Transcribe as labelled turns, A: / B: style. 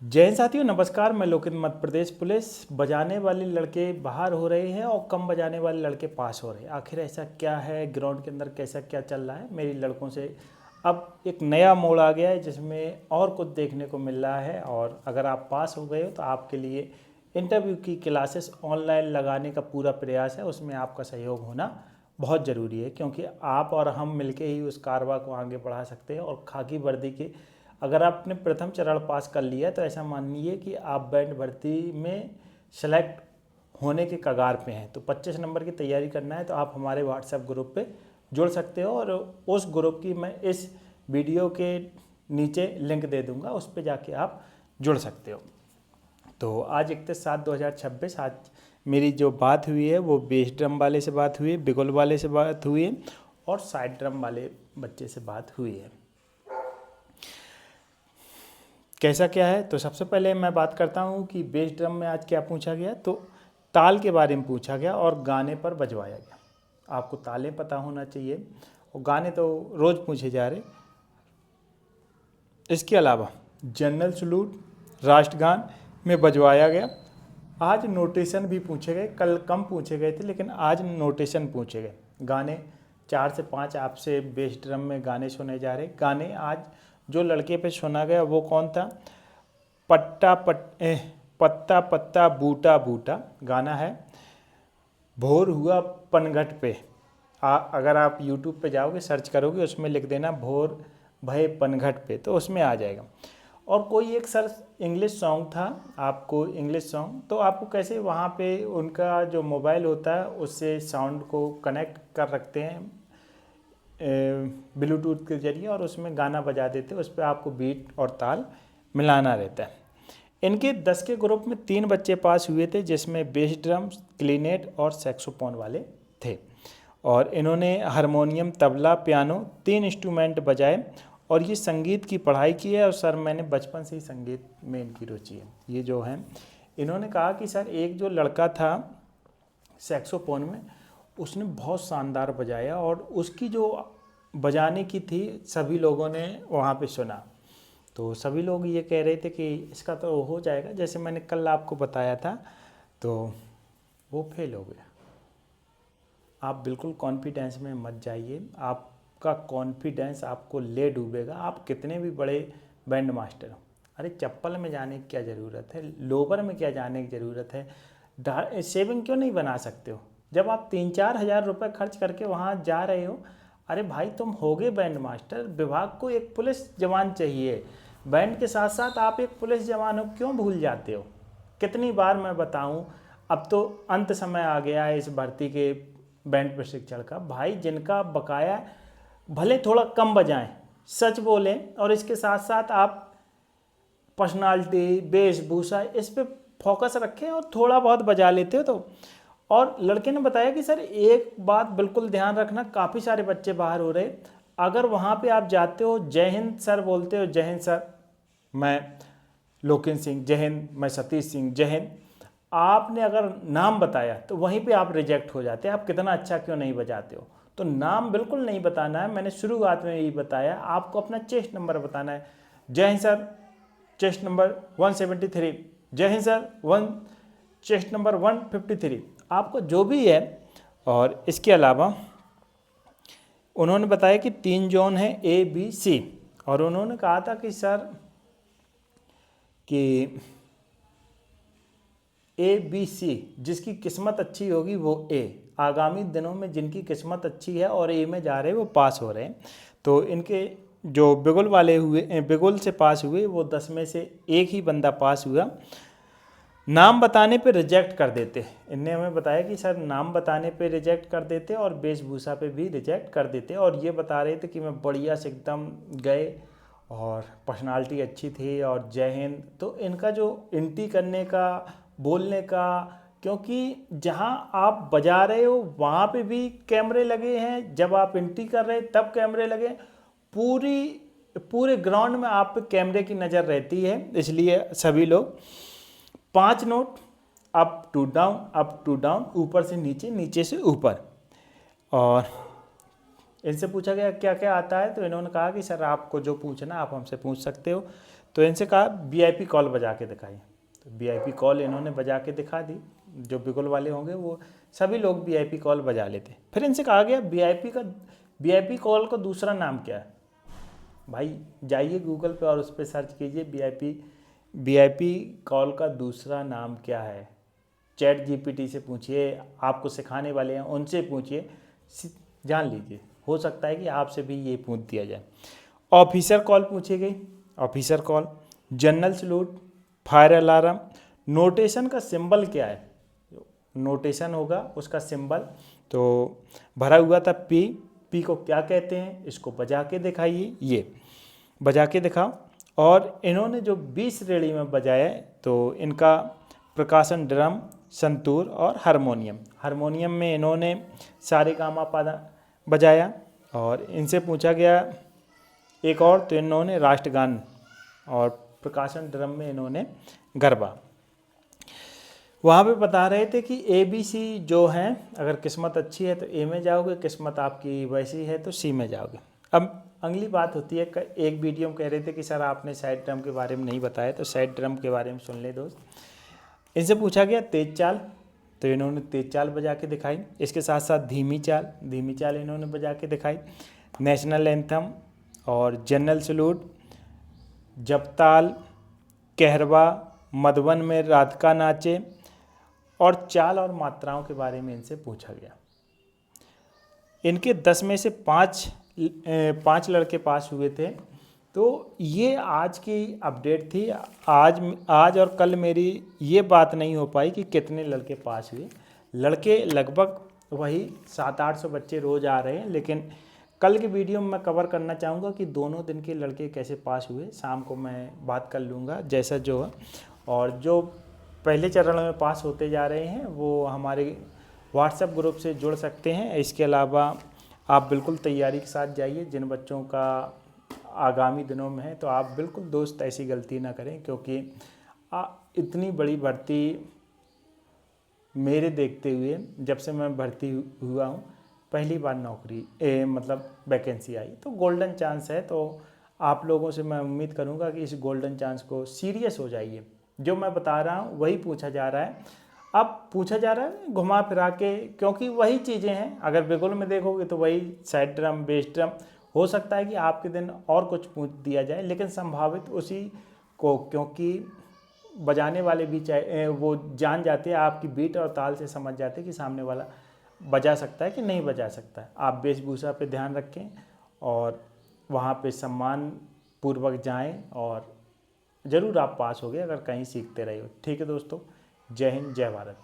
A: जय हिंद साथियों, नमस्कार। मैं लोकित मध्य प्रदेश पुलिस। बजाने वाले लड़के बाहर हो रहे हैं और कम बजाने वाले लड़के पास हो रहे हैं। आखिर ऐसा क्या है, ग्राउंड के अंदर कैसा क्या चल रहा है? मेरी लड़कों से अब एक नया मोड़ आ गया है जिसमें और कुछ देखने को मिल रहा है। और अगर आप पास हो गए हो तो आपके लिए इंटरव्यू की क्लासेस ऑनलाइन लगाने का पूरा प्रयास है। उसमें आपका सहयोग होना बहुत ज़रूरी है, क्योंकि आप और हम मिलके ही उस कारवा को आगे बढ़ा सकते हैं। और खाकी वर्दी के अगर आपने प्रथम चरण पास कर लिया तो ऐसा मानिए कि आप बैंड भर्ती में सेलेक्ट होने के कगार पे हैं। तो 25 नंबर की तैयारी करना है तो आप हमारे व्हाट्सएप ग्रुप पे जुड़ सकते हो, और उस ग्रुप की मैं इस वीडियो के नीचे लिंक दे दूंगा, उस पर जाके आप जुड़ सकते हो। तो आज 31/7/2026 आज मेरी जो बात हुई है वो बेस ड्रम वाले से बात हुई है, बिगुल वाले से बात हुई है और साइड ड्रम वाले बच्चे से बात हुई है। कैसा क्या है, तो सबसे पहले मैं बात करता हूँ कि बेस ड्रम में आज क्या पूछा गया। तो ताल के बारे में पूछा गया और गाने पर बजवाया गया। आपको तालें पता होना चाहिए और गाने तो रोज़ पूछे जा रहे। इसके अलावा जनरल सलूट, राष्ट्रगान में बजवाया गया। आज नोटेशन भी पूछे गए, कल कम पूछे गए थे लेकिन आज नोटेशन पूछे गए। गाने 4 से 5 आपसे बेस ड्रम में गाने सुने जा रहे। गाने आज जो लड़के पे सुना गया वो कौन था? पत्ता पत्ता बूटा बूटा गाना है। भोर हुआ पनघट पे। अगर आप यूट्यूब पे जाओगे सर्च करोगे, उसमें लिख देना भोर भय पनघट पे, तो उसमें आ जाएगा। और कोई एक सर इंग्लिश सॉन्ग था, आपको इंग्लिश सॉन्ग, तो आपको कैसे वहाँ पे उनका जो मोबाइल होता है उससे साउंड को कनेक्ट कर रखते हैं ब्लूटूथ के जरिए, और उसमें गाना बजा देते हैं। उस पर आपको बीट और ताल मिलाना रहता है। इनके 10 के ग्रुप में 3 बच्चे पास हुए थे, जिसमें बेस ड्रम, क्लिनेट और सैक्सोफोन वाले थे। और इन्होंने हारमोनियम, तबला, पियानो 3 इंस्ट्रूमेंट बजाए और ये संगीत की पढ़ाई की है। और सर मैंने बचपन से ही संगीत में इनकी रुचि है। ये जो है, इन्होंने कहा कि सर एक जो लड़का था सैक्सोफोन में, उसने बहुत शानदार बजाया और उसकी जो बजाने की थी सभी लोगों ने वहाँ पे सुना। तो सभी लोग ये कह रहे थे कि इसका तो हो जाएगा, जैसे मैंने कल आपको बताया था। तो वो फेल हो गया। आप बिल्कुल कॉन्फिडेंस में मत जाइए, आपका कॉन्फिडेंस आपको ले डूबेगा। आप कितने भी बड़े बैंड मास्टर हो, अरे चप्पल में जाने की क्या ज़रूरत है, लोवर में क्या जाने की ज़रूरत है, शेविंग क्यों नहीं बना सकते हो? जब आप 3-4 हज़ार रुपये खर्च करके वहाँ जा रहे हो, अरे भाई तुम होगे बैंड मास्टर, विभाग को एक पुलिस जवान चाहिए। बैंड के साथ साथ आप एक पुलिस जवान हो, क्यों भूल जाते हो? कितनी बार मैं बताऊं, अब तो अंत समय आ गया है इस भर्ती के बैंड प्रशिक्षण का। भाई जिनका बकाया भले थोड़ा कम बजाएं, सच बोलें, और इसके साथ साथ आप पर्सनालिटी, वेशभूषा, इस पे फोकस रखें और थोड़ा बहुत बजा लेते हो तो। और लड़के ने बताया कि सर एक बात बिल्कुल ध्यान रखना, काफ़ी सारे बच्चे बाहर हो रहे, अगर वहाँ पे आप जाते हो जय हिंद सर बोलते हो, जय हिंद सर मैं लोकेन सिंह, जय हिंद मैं सतीश सिंह, जय हिंद, आपने अगर नाम बताया तो वहीं पे आप रिजेक्ट हो जाते हैं। आप कितना अच्छा क्यों नहीं बजाते हो, तो नाम बिल्कुल नहीं बताना है। मैंने शुरुआत में यही बताया, आपको अपना चेस्ट नंबर बताना है। जय हिंद सर, चेस्ट नंबर 173, जय हिंद सर, चेस्ट नंबर 153, आपको जो भी है। और इसके अलावा उन्होंने बताया कि 3 जोन है ABC, और उन्होंने कहा था कि सर कि ABC जिसकी किस्मत अच्छी होगी वो A, आगामी दिनों में जिनकी किस्मत अच्छी है और A में जा रहे हैं वो पास हो रहे हैं। तो इनके जो बिगुल वाले हुए, बिगुल से पास हुए, वो 10 में से एक ही बंदा पास हुआ। नाम बताने पे रिजेक्ट कर देते। इनने हमें बताया कि सर नाम बताने पे रिजेक्ट कर देते और वेशभूषा पे भी रिजेक्ट कर देते। और ये बता रहे थे कि मैं बढ़िया से एकदम गए और पर्सनालिटी अच्छी थी और जय हिंद। तो इनका जो एंट्री करने का, बोलने का, क्योंकि जहां आप बजा रहे हो वहां पे भी कैमरे लगे हैं, जब आप एंट्री कर रहे तब कैमरे लगे, पूरे ग्राउंड में आप पे कैमरे की नज़र रहती है। इसलिए सभी लोग 5 note up to down, up to down, ऊपर से नीचे, नीचे से ऊपर। और इनसे पूछा गया क्या क्या आता है, तो इन्होंने कहा कि सर आपको जो पूछना आप हमसे पूछ सकते हो। तो इनसे कहा वीआईपी कॉल बजा के दिखाई, तो वीआईपी कॉल इन्होंने बजा के दिखा दी। जो बिगुल वाले होंगे वो सभी लोग वीआईपी कॉल बजा लेते। फिर इनसे कहा गया वीआईपी कॉल का दूसरा नाम क्या है। भाई जाइए गूगल पे और उस पर सर्च कीजिए वीआईपी कॉल का दूसरा नाम क्या है। चैट जीपीटी से पूछिए, आपको सिखाने वाले हैं उनसे पूछिए, जान लीजिए, हो सकता है कि आपसे भी ये पूछ दिया जाए। ऑफिसर कॉल पूछी गई, officer call, general salute, fire alarm, notation का सिंबल क्या है, नोटेशन होगा उसका सिंबल, तो भरा हुआ था पी को क्या कहते हैं, इसको बजा के दिखाइए, ये बजा के दिखाओ। और इन्होंने जो 20 श्रेणी में बजाया तो इनका प्रकाशन ड्रम, संतूर और हारमोनियम। हारमोनियम में इन्होंने सारेगामापा बजाया। और इनसे पूछा गया एक और, तो इन्होंने राष्ट्रगान, और प्रकाशन ड्रम में इन्होंने गरबा। वहाँ पे बता रहे थे कि ABC जो हैं, अगर किस्मत अच्छी है तो A में जाओगे, किस्मत आपकी वैसी है तो C में जाओगे। अब अगली बात होती है, एक वीडियो में कह रहे थे कि सर आपने साइड ड्रम के बारे में नहीं बताया, तो साइड ड्रम के बारे में सुन ले दोस्त। इनसे पूछा गया तेज चाल, तो इन्होंने तेज चाल बजा के दिखाई। इसके साथ साथ धीमी चाल इन्होंने बजा के दिखाई। नेशनल एंथम और जनरल सलूट, जपताल, कहरवा, मधुबन में राधिका नाचे, और चाल और मात्राओं के बारे में इनसे पूछा गया। इनके 10 में से 5 लड़के पास हुए थे। तो ये आज की अपडेट थी। आज और कल मेरी ये बात नहीं हो पाई कि कितने लड़के पास हुए। लड़के लगभग वही 700-800 बच्चे रोज़ आ रहे हैं, लेकिन कल की वीडियो में मैं कवर करना चाहूँगा कि दोनों दिन के लड़के कैसे पास हुए। शाम को मैं बात कर लूँगा जैसा जो है। और जो पहले चरण में पास होते जा रहे हैं वो हमारे व्हाट्सएप ग्रुप से जुड़ सकते हैं। इसके अलावा आप बिल्कुल तैयारी के साथ जाइए। जिन बच्चों का आगामी दिनों में है तो आप बिल्कुल दोस्त ऐसी गलती ना करें, क्योंकि इतनी बड़ी भर्ती मेरे देखते हुए जब से मैं भर्ती हुआ हूँ पहली बार नौकरी मतलब वैकेंसी आई, तो गोल्डन चांस है। तो आप लोगों से मैं उम्मीद करूँगा कि इस गोल्डन चांस को सीरियस हो जाइए। जो मैं बता रहा हूँ वही पूछा जा रहा है। अब पूछा जा रहा है घुमा फिरा के, क्योंकि वही चीज़ें हैं। अगर बिगुल में देखोगे तो वही साइड ड्रम, बेस ड्रम। हो सकता है कि आपके दिन और कुछ पूछ दिया जाए, लेकिन संभावित उसी को, क्योंकि बजाने वाले भी चाहे वो जान जाते हैं, आपकी बीट और ताल से समझ जाते हैं कि सामने वाला बजा सकता है कि नहीं बजा सकता है। आप वेशभूषा पे ध्यान रखें और वहाँ पे सम्मान पूर्वक जाएं, और ज़रूर आप पास होगे अगर कहीं सीखते रहे हो। ठीक है दोस्तों, जय हिंद, जय भारत।